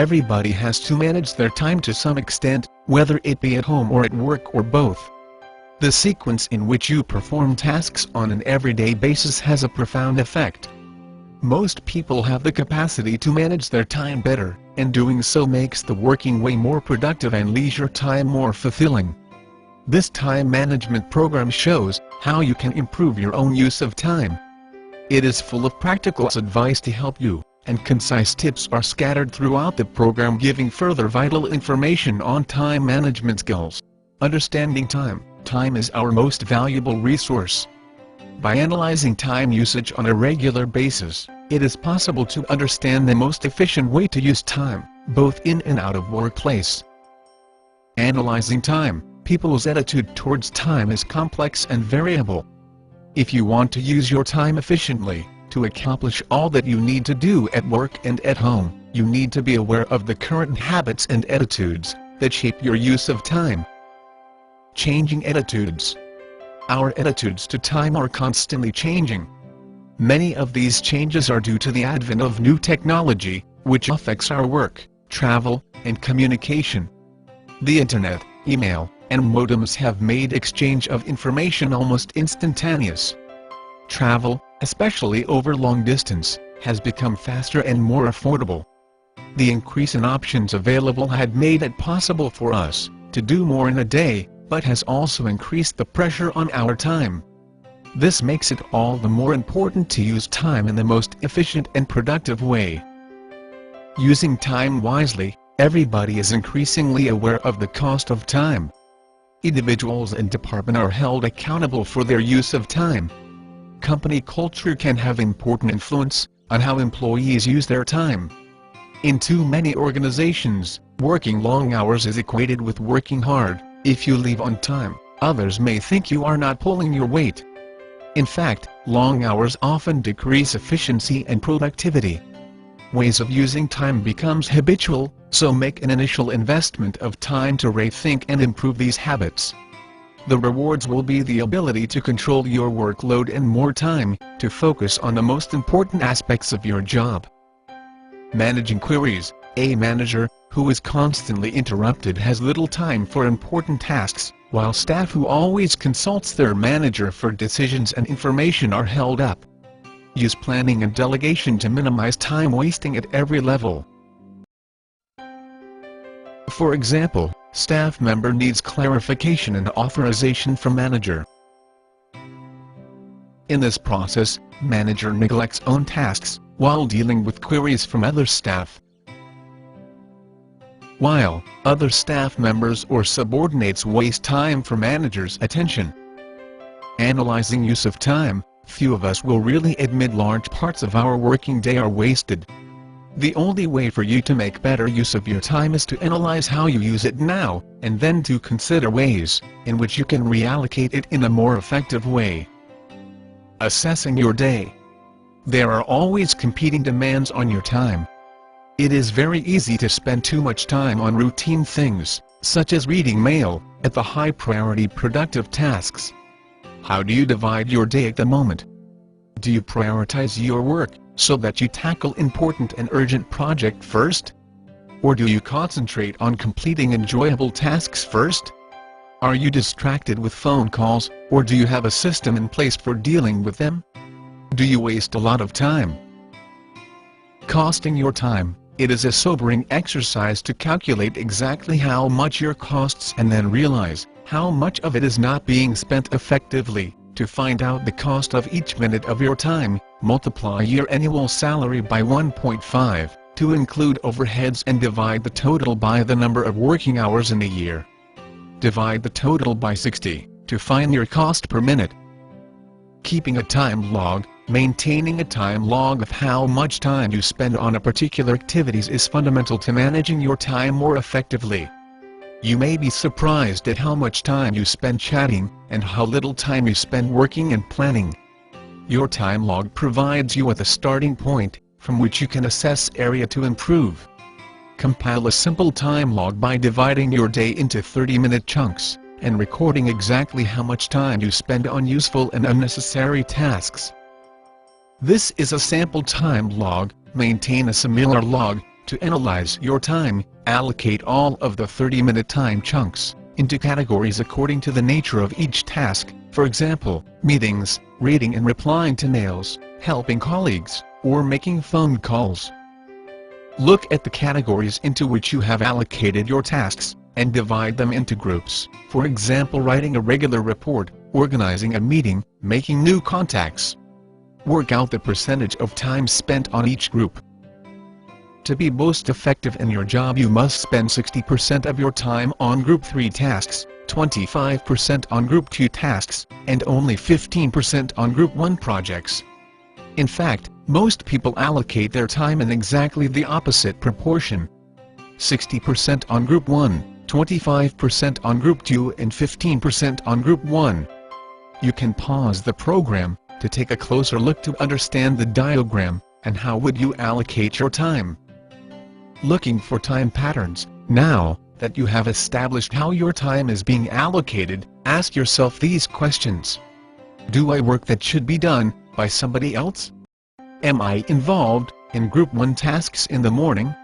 Everybody has to manage their time to some extent, whether it be at home or at work or both. The sequence in which you perform tasks on an everyday basis has a profound effect. Most people have the capacity to manage their time better, and doing so makes the working way more productive and leisure time more fulfilling. This time management program shows how you can improve your own use of time. It is full of practical advice to help you, and concise tips are scattered throughout the program, giving further vital information on time management skills. Understanding time. Time is our most valuable resource. By analyzing time usage on a regular basis, it is possible to understand the most efficient way to use time, both in and out of workplace. Analyzing time. People's attitude towards time is complex and variable. If you want to use your time efficiently, to accomplish all that you need to do at work and at home, you need to be aware of the current habits and attitudes that shape your use of time. Changing attitudes. Our attitudes to time are constantly changing. Many of these changes are due to the advent of new technology, which affects our work, travel, and communication. The internet, email, and modems have made exchange of information almost instantaneous. Travel, especially over long distance, has become faster and more affordable. The increase in options available had made it possible for us to do more in a day, but has also increased the pressure on our time. This makes it all the more important to use time in the most efficient and productive way. Using time wisely. Everybody is increasingly aware of the cost of time. Individuals and departments are held accountable for their use of time. Company culture can have important influence on how employees use their time. In too many organizations, working long hours is equated with working hard. If you leave on time, others may think you are not pulling your weight. In fact, long hours often decrease efficiency and productivity. Ways of using time becomes habitual, so make an initial investment of time to rethink and improve these habits. The rewards will be the ability to control your workload and more time to focus on the most important aspects of your job. Managing queries. A manager who is constantly interrupted has little time for important tasks, while staff who always consults their manager for decisions and information are held up. Use planning and delegation to minimize time wasting at every level. For example, staff member needs clarification and authorization from manager. In this process, manager neglects own tasks while dealing with queries from other staff. While other staff members or subordinates waste time for manager's attention. Analyzing use of time. Few of us will really admit large parts of our working day are wasted. The only way for you to make better use of your time is to analyze how you use it now, and then to consider ways in which you can reallocate it in a more effective way. Assessing your day. There are always competing demands on your time. It is very easy to spend too much time on routine things, such as reading mail, at the high-priority productive tasks. How do you divide your day at the moment? Do you prioritize your work so that you tackle important and urgent projects first? Or do you concentrate on completing enjoyable tasks first? Are you distracted with phone calls, or do you have a system in place for dealing with them? Do you waste a lot of time? Costing your time. It is a sobering exercise to calculate exactly how much your costs and then realize how much of it is not being spent effectively. To find out the cost of each minute of your time, multiply your annual salary by 1.5 to include overheads and divide the total by the number of working hours in a year. Divide the total by 60 to find your cost per minute. Keeping a time log. Maintaining a time log of how much time you spend on a particular activities is fundamental to managing your time more effectively. You may be surprised at how much time you spend chatting, and how little time you spend working and planning. Your time log provides you with a starting point, from which you can assess area to improve. Compile a simple time log by dividing your day into 30-minute chunks, and recording exactly how much time you spend on useful and unnecessary tasks. This is a sample time log. Maintain a similar log To analyze your time, allocate all of the 30-minute time chunks into categories according to the nature of each task, for example, meetings, reading and replying to mails, helping colleagues, or making phone calls. Look at the categories into which you have allocated your tasks, and divide them into groups, for example writing a regular report, organizing a meeting, making new contacts. Work out the percentage of time spent on each group. To be most effective in your job, you must spend 60% of your time on Group 3 tasks, 25% on Group 2 tasks, and only 15% on Group 1 projects. In fact, most people allocate their time in exactly the opposite proportion. 60% on Group 1, 25% on Group 2 and 15% on Group 1. You can pause the program to take a closer look to understand the diagram, and how would you allocate your time. Looking for time patterns. Now that you have established how your time is being allocated, ask yourself these questions. Do I work that should be done by somebody else? Am I involved in Group 1 tasks in the morning?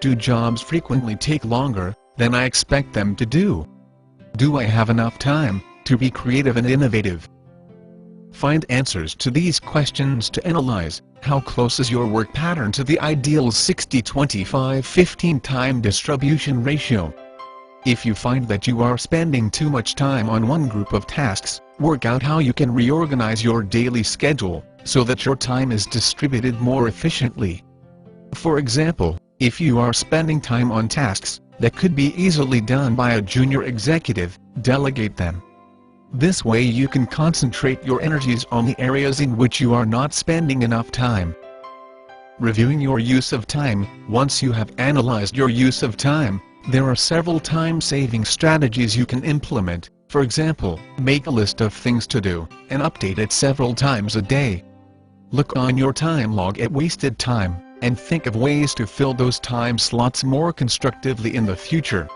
Do jobs frequently take longer than I expect them to do? Do I have enough time to be creative and innovative? Find answers to these questions to analyze how close is your work pattern to the ideal 60-25-15 time distribution ratio. If you find that you are spending too much time on one group of tasks, work out how you can reorganize your daily schedule so that your time is distributed more efficiently. For example, if you are spending time on tasks that could be easily done by a junior executive, delegate them. This way you can concentrate your energies on the areas in which you are not spending enough time. Reviewing your use of time. Once you have analyzed your use of time, there are several time-saving strategies you can implement. For example, make a list of things to do, and update it several times a day. Look on your time log at wasted time, and think of ways to fill those time slots more constructively in the future.